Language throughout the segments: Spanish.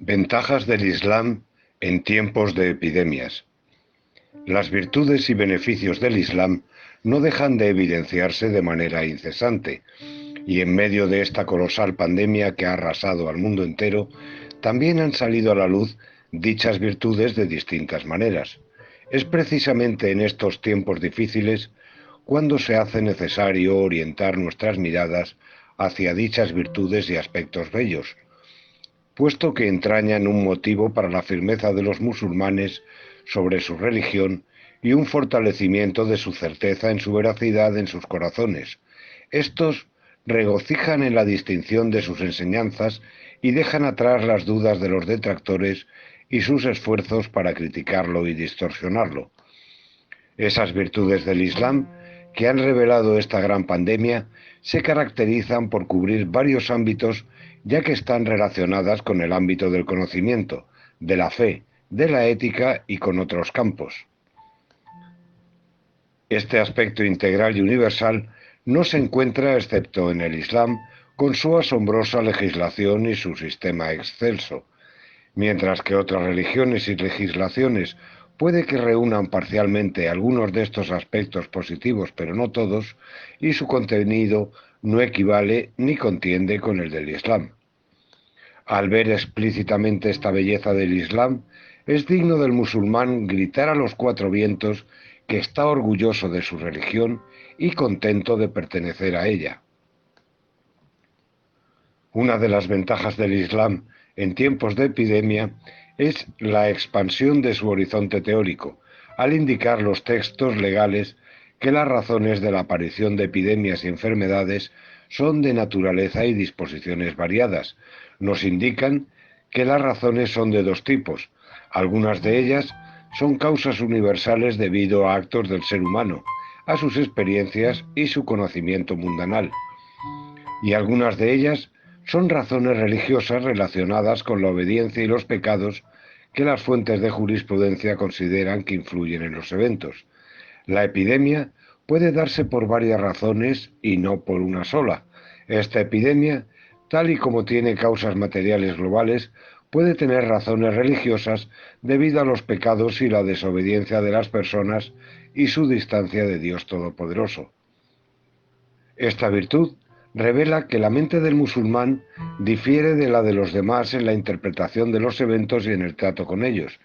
Ventajas del Islam en tiempos de epidemias. Las virtudes y beneficios del Islam no dejan de evidenciarse de manera incesante, y en medio de esta colosal pandemia que ha arrasado al mundo entero, también han salido a la luz dichas virtudes de distintas maneras. Es precisamente en estos tiempos difíciles cuando se hace necesario orientar nuestras miradas hacia dichas virtudes y aspectos bellos, puesto que entrañan un motivo para la firmeza de los musulmanes sobre su religión y un fortalecimiento de su certeza en su veracidad en sus corazones. Estos regocijan en la distinción de sus enseñanzas y dejan atrás las dudas de los detractores y sus esfuerzos para criticarlo y distorsionarlo. Esas virtudes del Islam que han revelado esta gran pandemia se caracterizan por cubrir varios ámbitos, ya que están relacionadas con el ámbito del conocimiento, de la fe, de la ética y con otros campos. Este aspecto integral y universal no se encuentra excepto en el Islam, con su asombrosa legislación y su sistema excelso, mientras que otras religiones y legislaciones puede que reúnan parcialmente algunos de estos aspectos positivos, pero no todos, y su contenido no equivale ni contiende con el del Islam. Al ver explícitamente esta belleza del Islam, es digno del musulmán gritar a los cuatro vientos que está orgulloso de su religión y contento de pertenecer a ella. Una de las ventajas del Islam en tiempos de epidemia es la expansión de su horizonte teórico, al indicar los textos legales que las razones de la aparición de epidemias y enfermedades son de naturaleza y disposiciones variadas. Nos indican que las razones son de dos tipos. Algunas de ellas son causas universales debido a actos del ser humano, a sus experiencias y su conocimiento mundanal. Y algunas de ellas son razones religiosas relacionadas con la obediencia y los pecados que las fuentes de jurisprudencia consideran que influyen en los eventos. La epidemia puede darse por varias razones y no por una sola. Esta epidemia, tal y como tiene causas materiales globales, puede tener razones religiosas debido a los pecados y la desobediencia de las personas y su distancia de Dios Todopoderoso. Esta virtud revela que la mente del musulmán difiere de la de los demás en la interpretación de los eventos y en el trato con ellos,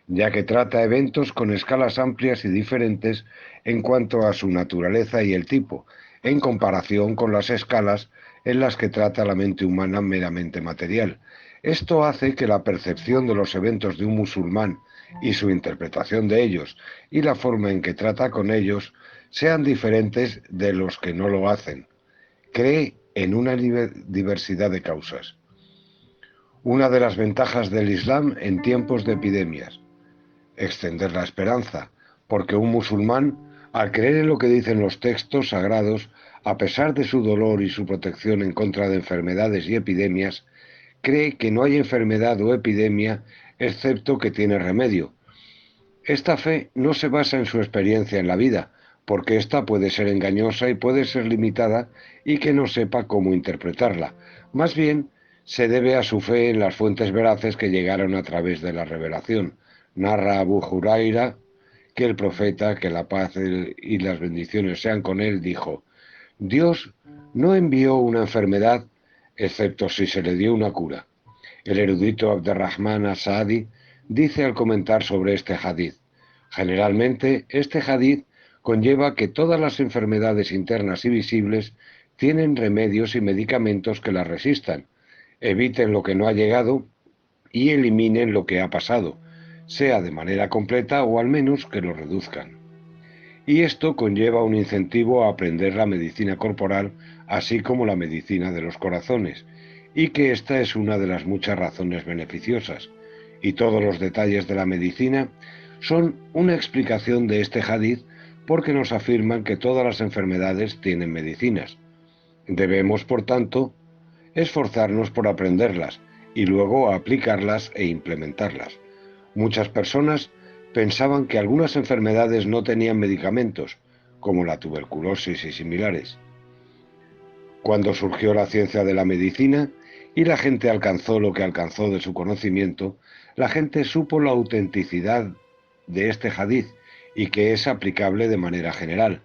ya que trata eventos con escalas amplias y diferentes en cuanto a su naturaleza y el tipo, en comparación con las escalas en las que trata la mente humana meramente material. Esto hace que la percepción de los eventos de un musulmán y su interpretación de ellos y la forma en que trata con ellos sean diferentes de los que no lo hacen. Cree en una diversidad de causas. Una de las ventajas del Islam en tiempos de epidemias: extender la esperanza, porque un musulmán, al creer en lo que dicen los textos sagrados, a pesar de su dolor y su protección en contra de enfermedades y epidemias, cree que no hay enfermedad o epidemia excepto que tiene remedio. Esta fe no se basa en su experiencia en la vida, porque ésta puede ser engañosa y puede ser limitada y que no sepa cómo interpretarla. Más bien, se debe a su fe en las fuentes veraces que llegaron a través de la revelación. Narra Abu Huraira que el profeta, que la paz y las bendiciones sean con él, dijo: Dios no envió una enfermedad excepto si se le dio una cura. El erudito Abderrahman as-Saadi dice al comentar sobre este hadith: generalmente este hadith conlleva que todas las enfermedades internas y visibles tienen remedios y medicamentos que las resistan, eviten lo que no ha llegado y eliminen lo que ha pasado, sea de manera completa o al menos que lo reduzcan. Y esto conlleva un incentivo a aprender la medicina corporal, así como la medicina de los corazones, y que esta es una de las muchas razones beneficiosas, y todos los detalles de la medicina son una explicación de este hadith, porque nos afirman que todas las enfermedades tienen medicinas. Debemos, por tanto, esforzarnos por aprenderlas y luego aplicarlas e implementarlas. Muchas personas pensaban que algunas enfermedades no tenían medicamentos, como la tuberculosis y similares. Cuando surgió la ciencia de la medicina, y la gente alcanzó lo que alcanzó de su conocimiento, la gente supo la autenticidad de este hadiz y que es aplicable de manera general.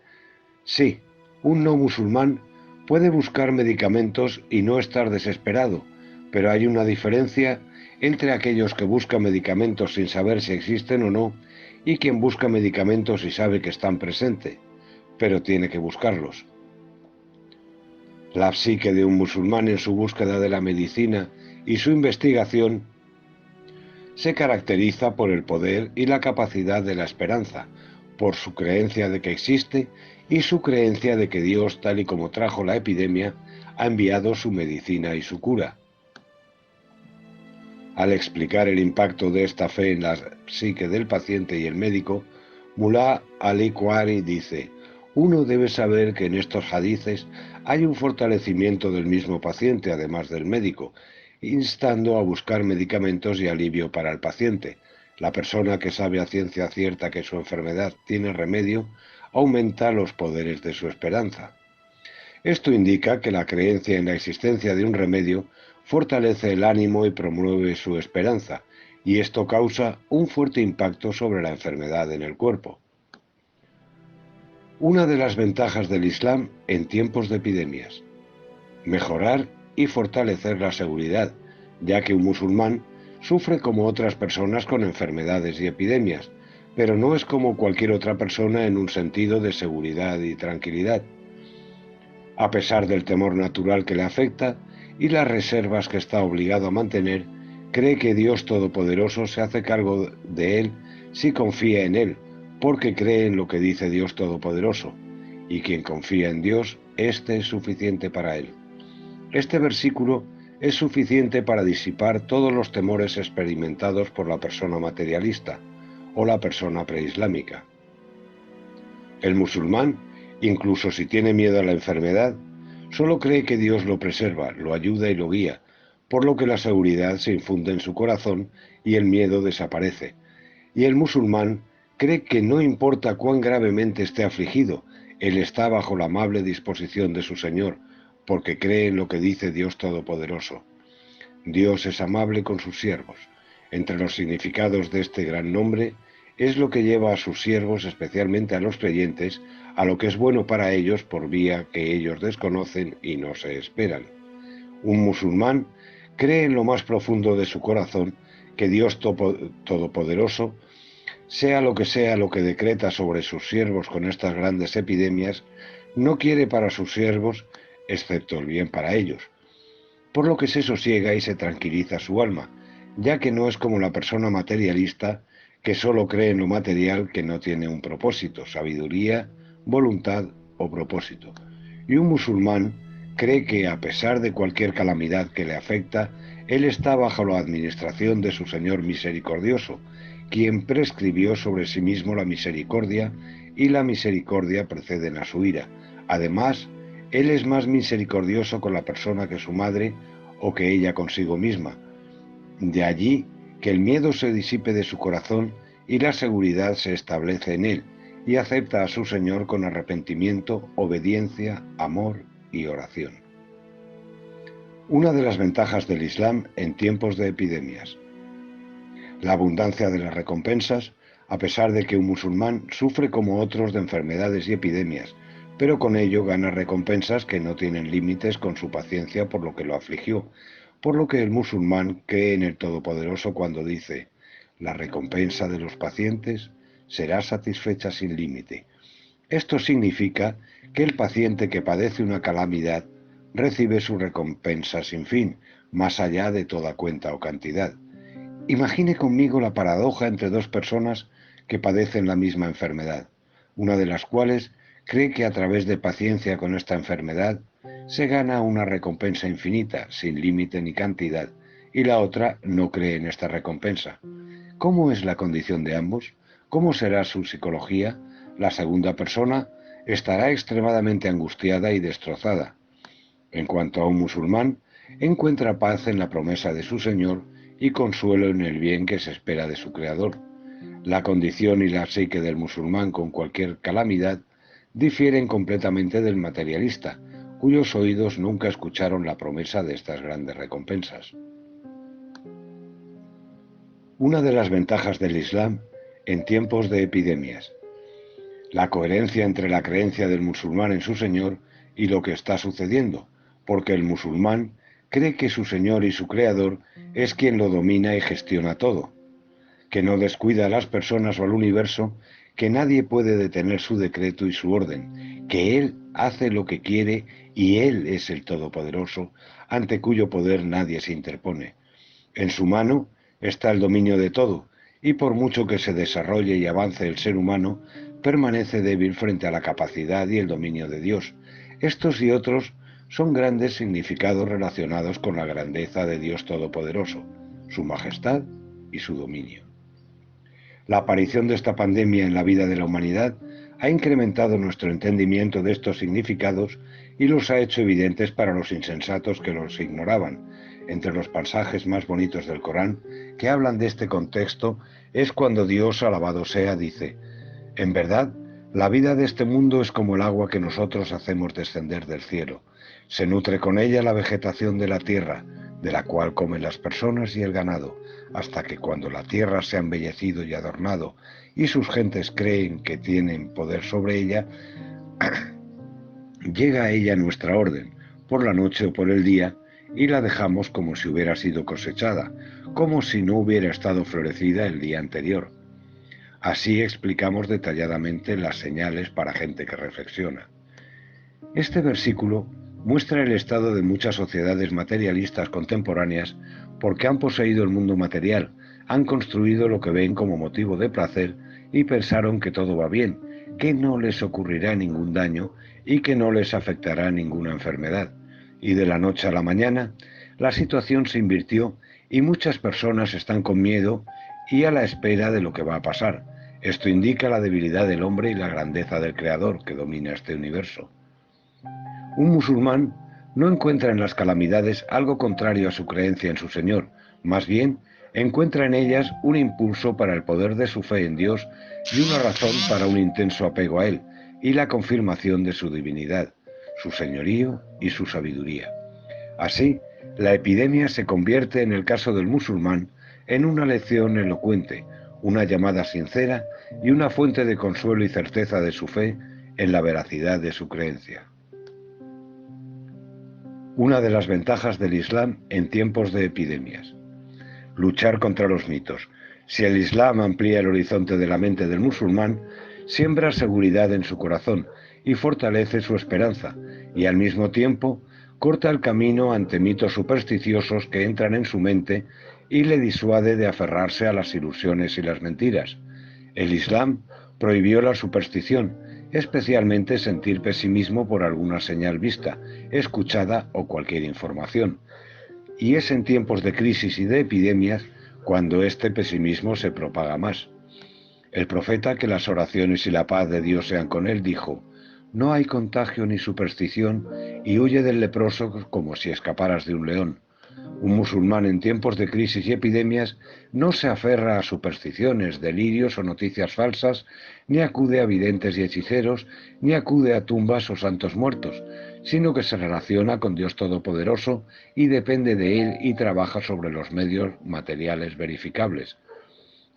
Sí, un no musulmán puede buscar medicamentos y no estar desesperado, pero hay una diferencia entre aquellos que buscan medicamentos sin saber si existen o no y quien busca medicamentos y sabe que están presentes, pero tiene que buscarlos. La psique de un musulmán en su búsqueda de la medicina y su investigación se caracteriza por el poder y la capacidad de la esperanza, por su creencia de que existe y su creencia de que Dios, tal y como trajo la epidemia, ha enviado su medicina y su cura. Al explicar el impacto de esta fe en la psique del paciente y el médico, Mullah Ali Qari dice: uno debe saber que en estos hadices hay un fortalecimiento del mismo paciente, además del médico, instando a buscar medicamentos y alivio para el paciente. La persona que sabe a ciencia cierta que su enfermedad tiene remedio, aumenta los poderes de su esperanza. Esto indica que la creencia en la existencia de un remedio fortalece el ánimo y promueve su esperanza, y esto causa un fuerte impacto sobre la enfermedad en el cuerpo. Una de las ventajas del Islam en tiempos de epidemias: mejorar y fortalecer la seguridad, ya que un musulmán sufre como otras personas con enfermedades y epidemias, pero no es como cualquier otra persona en un sentido de seguridad y tranquilidad. A pesar del temor natural que le afecta y las reservas que está obligado a mantener, cree que Dios Todopoderoso se hace cargo de él si confía en él, porque cree en lo que dice Dios Todopoderoso, y quien confía en Dios, éste es suficiente para él. Este versículo es suficiente para disipar todos los temores experimentados por la persona materialista o la persona preislámica. El musulmán, incluso si tiene miedo a la enfermedad, solo cree que Dios lo preserva, lo ayuda y lo guía, por lo que la seguridad se infunde en su corazón y el miedo desaparece. Y el musulmán cree que no importa cuán gravemente esté afligido, él está bajo la amable disposición de su Señor, porque cree en lo que dice Dios Todopoderoso. Dios es amable con sus siervos. Entre los significados de este gran nombre es lo que lleva a sus siervos, especialmente a los creyentes, a lo que es bueno para ellos por vía que ellos desconocen y no se esperan. Un musulmán cree en lo más profundo de su corazón que Dios Todopoderoso, sea lo que decreta sobre sus siervos con estas grandes epidemias, no quiere para sus siervos, excepto el bien para ellos, por lo que se sosiega y se tranquiliza su alma, ya que no es como la persona materialista que solo cree en lo material que no tiene un propósito, sabiduría, voluntad o propósito. Y un musulmán cree que a pesar de cualquier calamidad que le afecta, él está bajo la administración de su Señor misericordioso, quien prescribió sobre sí mismo la misericordia, y la misericordia preceden a su ira. Además, él es más misericordioso con la persona que su madre o que ella consigo misma. De allí que el miedo se disipe de su corazón y la seguridad se establece en él, y acepta a su Señor con arrepentimiento, obediencia, amor y oración. Una de las ventajas del Islam en tiempos de epidemias: la abundancia de las recompensas, a pesar de que un musulmán sufre como otros de enfermedades y epidemias, pero con ello gana recompensas que no tienen límites con su paciencia por lo que lo afligió, por lo que el musulmán cree en el Todopoderoso cuando dice: la recompensa de los pacientes será satisfecha sin límite. Esto significa que el paciente que padece una calamidad recibe su recompensa sin fin, más allá de toda cuenta o cantidad. Imagine conmigo la paradoja entre dos personas que padecen la misma enfermedad, una de las cuales cree que a través de paciencia con esta enfermedad se gana una recompensa infinita, sin límite ni cantidad, y la otra no cree en esta recompensa. ¿Cómo es la condición de ambos? ¿Cómo será su psicología? La segunda persona estará extremadamente angustiada y destrozada. En cuanto a un musulmán, encuentra paz en la promesa de su Señor y consuelo en el bien que se espera de su Creador. La condición y la psique del musulmán con cualquier calamidad difieren completamente del materialista, cuyos oídos nunca escucharon la promesa de estas grandes recompensas. Una de las ventajas del Islam en tiempos de epidemias: la coherencia entre la creencia del musulmán en su Señor y lo que está sucediendo, porque el musulmán cree que su Señor y su Creador es quien lo domina y gestiona todo, que no descuida a las personas o al universo, que nadie puede detener su decreto y su orden, que Él hace lo que quiere y Él es el Todopoderoso, ante cuyo poder nadie se interpone. En su mano está el dominio de todo, y por mucho que se desarrolle y avance el ser humano, permanece débil frente a la capacidad y el dominio de Dios. Estos y otros son grandes significados relacionados con la grandeza de Dios Todopoderoso, su majestad y su dominio. La aparición de esta pandemia en la vida de la humanidad ha incrementado nuestro entendimiento de estos significados y los ha hecho evidentes para los insensatos que los ignoraban. Entre los pasajes más bonitos del Corán que hablan de este contexto es cuando Dios, alabado sea, dice: en verdad, la vida de este mundo es como el agua que nosotros hacemos descender del cielo. Se nutre con ella la vegetación de la tierra, de la cual comen las personas y el ganado, hasta que cuando la tierra se ha embellecido y adornado, y sus gentes creen que tienen poder sobre ella, llega a ella nuestra orden, por la noche o por el día, y la dejamos como si hubiera sido cosechada, como si no hubiera estado florecida el día anterior. Así explicamos detalladamente las señales para gente que reflexiona. Este versículo muestra el estado de muchas sociedades materialistas contemporáneas porque han poseído el mundo material, han construido lo que ven como motivo de placer y pensaron que todo va bien, que no les ocurrirá ningún daño y que no les afectará ninguna enfermedad. Y de la noche a la mañana, la situación se invirtió y muchas personas están con miedo y a la espera de lo que va a pasar. Esto indica la debilidad del hombre y la grandeza del Creador que domina este universo. Un musulmán no encuentra en las calamidades algo contrario a su creencia en su Señor, más bien encuentra en ellas un impulso para el poder de su fe en Dios y una razón para un intenso apego a Él y la confirmación de su divinidad, su señorío y su sabiduría. Así, la epidemia se convierte en el caso del musulmán en una lección elocuente, una llamada sincera y una fuente de consuelo y certeza de su fe en la veracidad de su creencia. Una de las ventajas del Islam en tiempos de epidemias: luchar contra los mitos. Si el Islam amplía el horizonte de la mente del musulmán, siembra seguridad en su corazón y fortalece su esperanza, y al mismo tiempo corta el camino ante mitos supersticiosos que entran en su mente y le disuade de aferrarse a las ilusiones y las mentiras. El Islam prohibió la superstición, especialmente sentir pesimismo por alguna señal vista, escuchada o cualquier información. Y es en tiempos de crisis y de epidemias cuando este pesimismo se propaga más. El profeta, que las oraciones y la paz de Dios sean con él, dijo: no hay contagio ni superstición, y huye del leproso como si escaparas de un león. Un musulmán en tiempos de crisis y epidemias no se aferra a supersticiones, delirios o noticias falsas, ni acude a videntes y hechiceros, ni acude a tumbas o santos muertos, sino que se relaciona con Dios Todopoderoso y depende de Él y trabaja sobre los medios materiales verificables.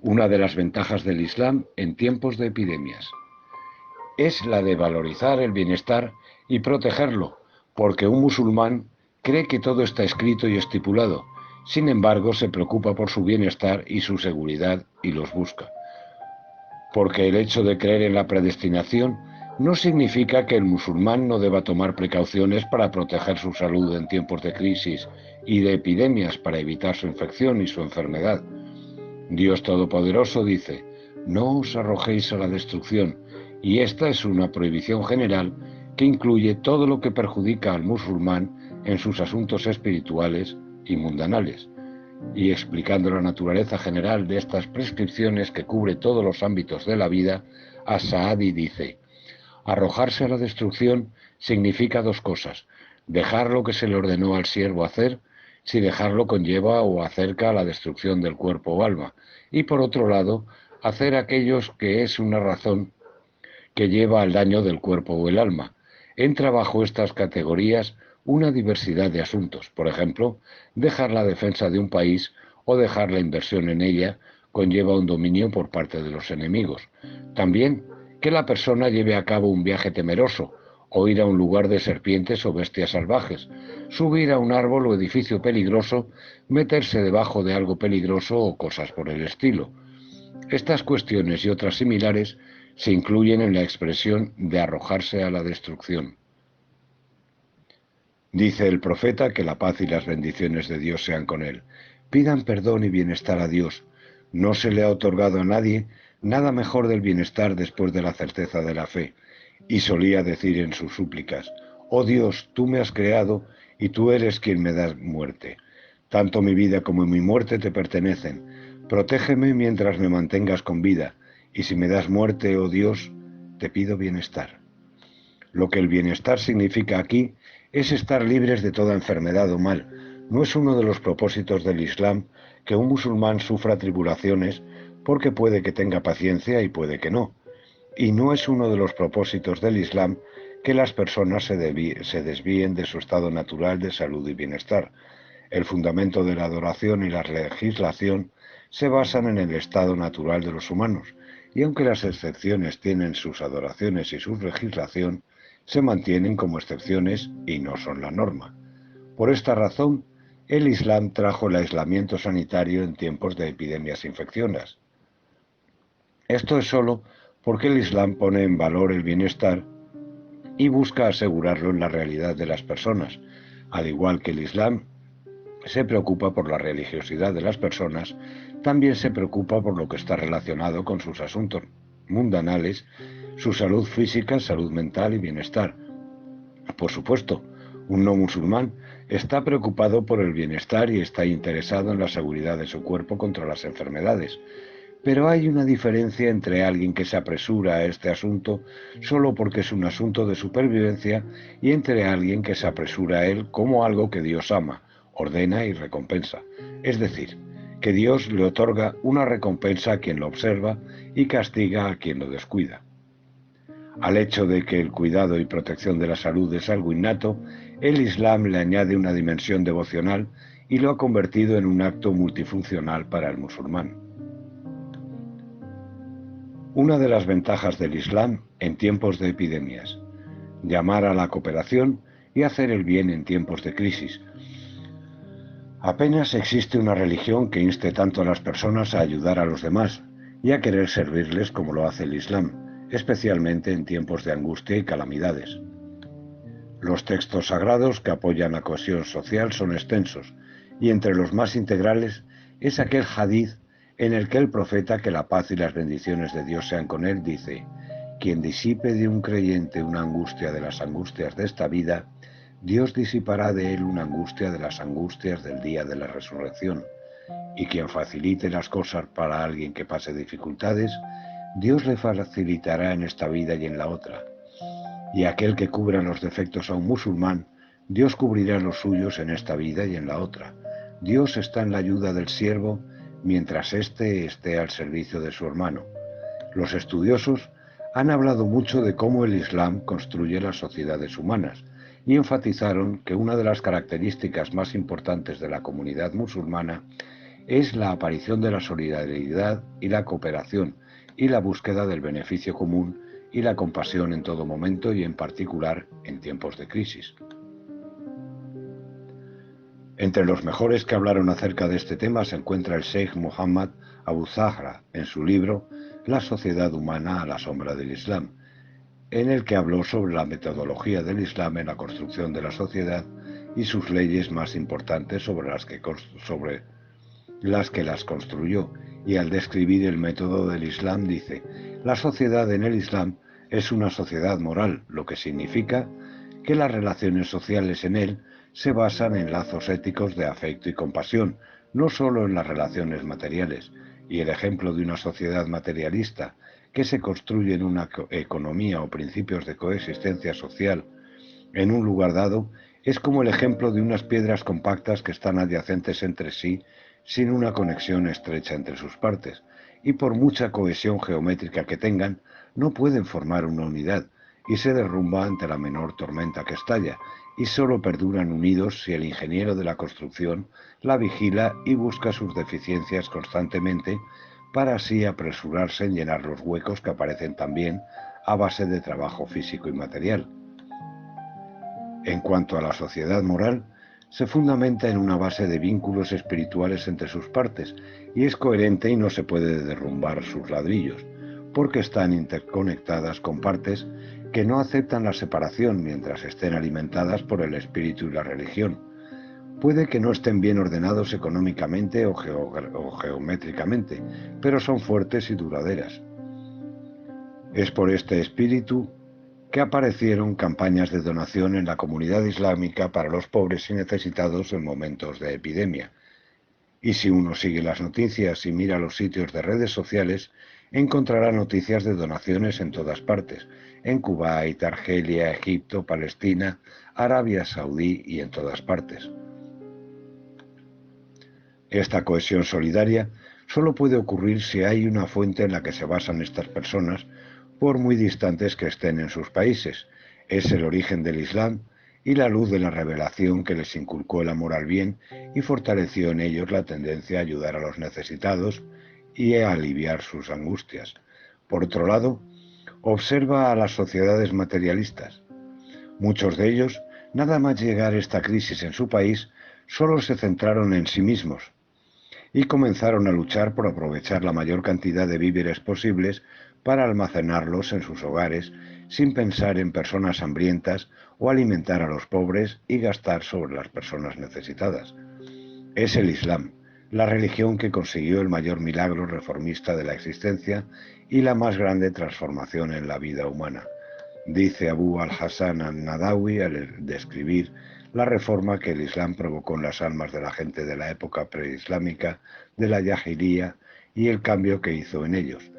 Una de las ventajas del Islam en tiempos de epidemias es la de valorizar el bienestar y protegerlo, porque un musulmán cree que todo está escrito y estipulado. Sin embargo, se preocupa por su bienestar y su seguridad y los busca. Porque el hecho de creer en la predestinación no significa que el musulmán no deba tomar precauciones para proteger su salud en tiempos de crisis y de epidemias para evitar su infección y su enfermedad. Dios Todopoderoso dice: no os arrojéis a la destrucción, y esta es una prohibición general que incluye todo lo que perjudica al musulmán en sus asuntos espirituales y mundanales. Y explicando la naturaleza general de estas prescripciones que cubre todos los ámbitos de la vida, As-Saadi dice: arrojarse a la destrucción significa dos cosas: dejar lo que se le ordenó al siervo hacer, si dejarlo conlleva o acerca a la destrucción del cuerpo o alma, y por otro lado, hacer aquellos que es una razón que lleva al daño del cuerpo o el alma. Entra bajo estas categorías una diversidad de asuntos, por ejemplo, dejar la defensa de un país o dejar la inversión en ella conlleva un dominio por parte de los enemigos. También que la persona lleve a cabo un viaje temeroso, o ir a un lugar de serpientes o bestias salvajes, subir a un árbol o edificio peligroso, meterse debajo de algo peligroso o cosas por el estilo. Estas cuestiones y otras similares se incluyen en la expresión de arrojarse a la destrucción. Dice el profeta que la paz y las bendiciones de Dios sean con él. Pidan perdón y bienestar a Dios. No se le ha otorgado a nadie nada mejor del bienestar después de la certeza de la fe. Y solía decir en sus súplicas: oh Dios, tú me has creado y tú eres quien me das muerte. Tanto mi vida como mi muerte te pertenecen. Protégeme mientras me mantengas con vida, y si me das muerte, oh Dios, te pido bienestar. Lo que el bienestar significa aquí es estar libres de toda enfermedad o mal. No es uno de los propósitos del Islam que un musulmán sufra tribulaciones, porque puede que tenga paciencia y puede que no. Y no es uno de los propósitos del Islam que las personas se desvíen de su estado natural de salud y bienestar. El fundamento de la adoración y la legislación se basan en el estado natural de los humanos, y aunque las excepciones tienen sus adoraciones y su legislación, se mantienen como excepciones y no son la norma. Por esta razón, el Islam trajo el aislamiento sanitario en tiempos de epidemias infecciosas. Esto es solo porque el Islam pone en valor el bienestar y busca asegurarlo en la realidad de las personas. Al igual que el Islam se preocupa por la religiosidad de las personas, también se preocupa por lo que está relacionado con sus asuntos mundanales, su salud física, salud mental y bienestar. Por supuesto, un no musulmán está preocupado por el bienestar y está interesado en la seguridad de su cuerpo contra las enfermedades. Pero hay una diferencia entre alguien que se apresura a este asunto solo porque es un asunto de supervivencia y entre alguien que se apresura a él como algo que Dios ama, ordena y recompensa. Es decir, que Dios le otorga una recompensa a quien lo observa y castiga a quien lo descuida. Al hecho de que el cuidado y protección de la salud es algo innato, el Islam le añade una dimensión devocional y lo ha convertido en un acto multifuncional para el musulmán. Una de las ventajas del Islam en tiempos de epidemias: llamar a la cooperación y hacer el bien en tiempos de crisis. Apenas existe una religión que inste tanto a las personas a ayudar a los demás y a querer servirles como lo hace el Islam, especialmente en tiempos de angustia y calamidades. Los textos sagrados que apoyan la cohesión social son extensos, y entre los más integrales es aquel hadith en el que el profeta, que la paz y las bendiciones de Dios sean con él, dice: quien disipe de un creyente una angustia de las angustias de esta vida, Dios disipará de él una angustia de las angustias del día de la resurrección. Y quien facilite las cosas para alguien que pase dificultades, Dios le facilitará en esta vida y en la otra. Y aquel que cubra los defectos a un musulmán, Dios cubrirá los suyos en esta vida y en la otra. Dios está en la ayuda del siervo mientras éste esté al servicio de su hermano. Los estudiosos han hablado mucho de cómo el Islam construye las sociedades humanas y enfatizaron que una de las características más importantes de la comunidad musulmana es la aparición de la solidaridad y la cooperación y la búsqueda del beneficio común y la compasión en todo momento y en particular en tiempos de crisis. Entre los mejores que hablaron acerca de este tema se encuentra el Sheikh Muhammad Abu Zahra en su libro La sociedad humana a la sombra del Islam, en el que habló sobre la metodología del Islam en la construcción de la sociedad y sus leyes más importantes sobre las que las construyó, y al describir el método del Islam dice: la sociedad en el Islam es una sociedad moral, lo que significa que las relaciones sociales en él se basan en lazos éticos de afecto y compasión, no solo en las relaciones materiales, y el ejemplo de una sociedad materialista que se construye en una economía o principios de coexistencia social en un lugar dado es como el ejemplo de unas piedras compactas que están adyacentes entre sí sin una conexión estrecha entre sus partes, y por mucha cohesión geométrica que tengan, no pueden formar una unidad. y se derrumba ante la menor tormenta que estalla, y solo perduran unidos si el ingeniero de la construcción la vigila y busca sus deficiencias constantemente para así apresurarse en llenar los huecos que aparecen también a base de trabajo físico y material. En cuanto a la sociedad moral, se fundamenta en una base de vínculos espirituales entre sus partes y es coherente y no se puede derrumbar sus ladrillos, porque están interconectadas con partes que no aceptan la separación mientras estén alimentadas por el espíritu y la religión. Puede que no estén bien ordenados económicamente o geométricamente, pero son fuertes y duraderas. Es por este espíritu que aparecieron campañas de donación en la comunidad islámica para los pobres y necesitados en momentos de epidemia. Y si uno sigue las noticias y mira los sitios de redes sociales, encontrará noticias de donaciones en todas partes, en Kuwait, Argelia, Egipto, Palestina, Arabia Saudí y en todas partes. Esta cohesión solidaria solo puede ocurrir si hay una fuente en la que se basan estas personas, por muy distantes que estén en sus países. Es el origen del Islam y la luz de la revelación que les inculcó el amor al bien y fortaleció en ellos la tendencia a ayudar a los necesitados y a aliviar sus angustias. Por otro lado, observa a las sociedades materialistas. Muchos de ellos, nada más llegar esta crisis en su país, solo se centraron en sí mismos y comenzaron a luchar por aprovechar la mayor cantidad de víveres posibles para almacenarlos en sus hogares, sin pensar en personas hambrientas o alimentar a los pobres y gastar sobre las personas necesitadas. Es el Islam, la religión que consiguió el mayor milagro reformista de la existencia y la más grande transformación en la vida humana, dice Abu al-Hasan al-Nadawi al describir la reforma que el Islam provocó en las almas de la gente de la época preislámica, de la Yahilía, y el cambio que hizo en ellos.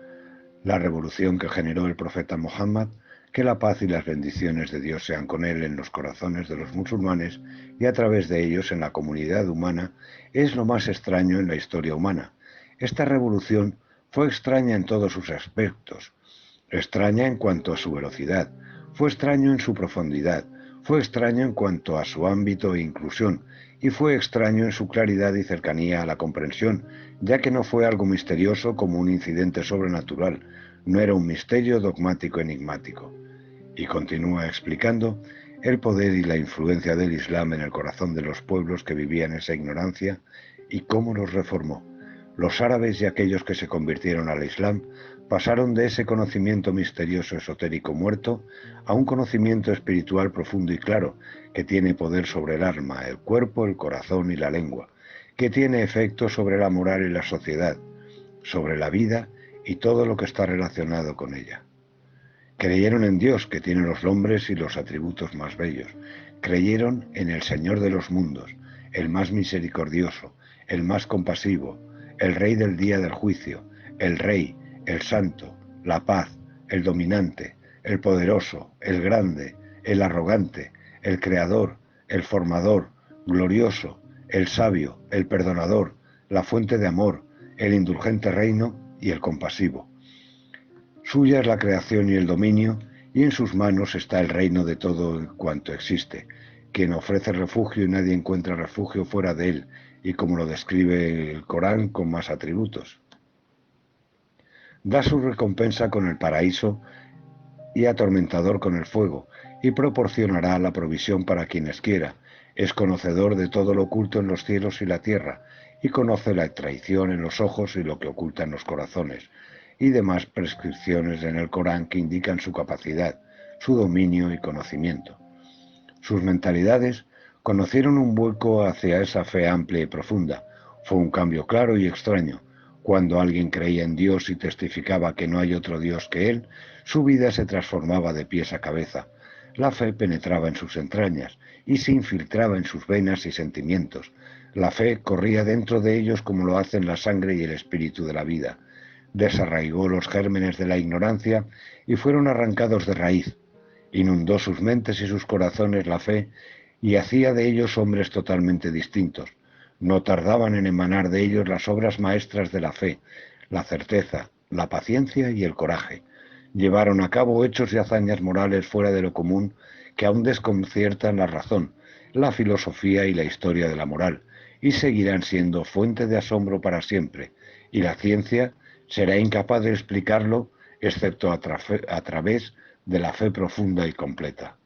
La revolución que generó el profeta Muhammad, que la paz y las bendiciones de Dios sean con él en los corazones de los musulmanes y a través de ellos en la comunidad humana, es lo más extraño en la historia humana. Esta revolución fue extraña en todos sus aspectos, extraña en cuanto a su velocidad, fue extraño en su profundidad, fue extraño en cuanto a su ámbito e inclusión, y fue extraño en su claridad y cercanía a la comprensión, ya que no fue algo misterioso como un incidente sobrenatural, no era un misterio dogmático enigmático. Y continúa explicando el poder y la influencia del Islam en el corazón de los pueblos que vivían esa ignorancia y cómo los reformó. Los árabes y aquellos que se convirtieron al Islam pasaron de ese conocimiento misterioso esotérico muerto a un conocimiento espiritual profundo y claro, que tiene poder sobre el alma, el cuerpo, el corazón y la lengua, que tiene efecto sobre la moral y la sociedad, sobre la vida y todo lo que está relacionado con ella. Creyeron en Dios, que tiene los nombres y los atributos más bellos. Creyeron en el Señor de los mundos, el más misericordioso, el más compasivo, el Rey del día del juicio, el Rey, el Santo, la paz, el dominante, el poderoso, el grande, el arrogante, el creador, el formador, glorioso, el sabio, el perdonador, la fuente de amor, el indulgente reino y el compasivo. Suya es la creación y el dominio, y en sus manos está el reino de todo cuanto existe, quien ofrece refugio y nadie encuentra refugio fuera de él, y como lo describe el Corán con más atributos. Da su recompensa con el paraíso y atormentador con el fuego, y proporcionará la provisión para quienes quiera. Es conocedor de todo lo oculto en los cielos y la tierra, y conoce la traición en los ojos y lo que oculta en los corazones, y demás prescripciones en el Corán que indican su capacidad, su dominio y conocimiento. Sus mentalidades conocieron un vuelco hacia esa fe amplia y profunda. Fue un cambio claro y extraño. Cuando alguien creía en Dios y testificaba que no hay otro Dios que Él, su vida se transformaba de pies a cabeza. La fe penetraba en sus entrañas y se infiltraba en sus venas y sentimientos. La fe corría dentro de ellos como lo hacen la sangre y el espíritu de la vida. Desarraigó los gérmenes de la ignorancia y fueron arrancados de raíz. Inundó sus mentes y sus corazones la fe y hacía de ellos hombres totalmente distintos. No tardaban en emanar de ellos las obras maestras de la fe, la certeza, la paciencia y el coraje. llevaron a cabo hechos y hazañas morales fuera de lo común que aún desconciertan la razón, la filosofía y la historia de la moral, y seguirán siendo fuente de asombro para siempre, y la ciencia será incapaz de explicarlo excepto a través de la fe profunda y completa.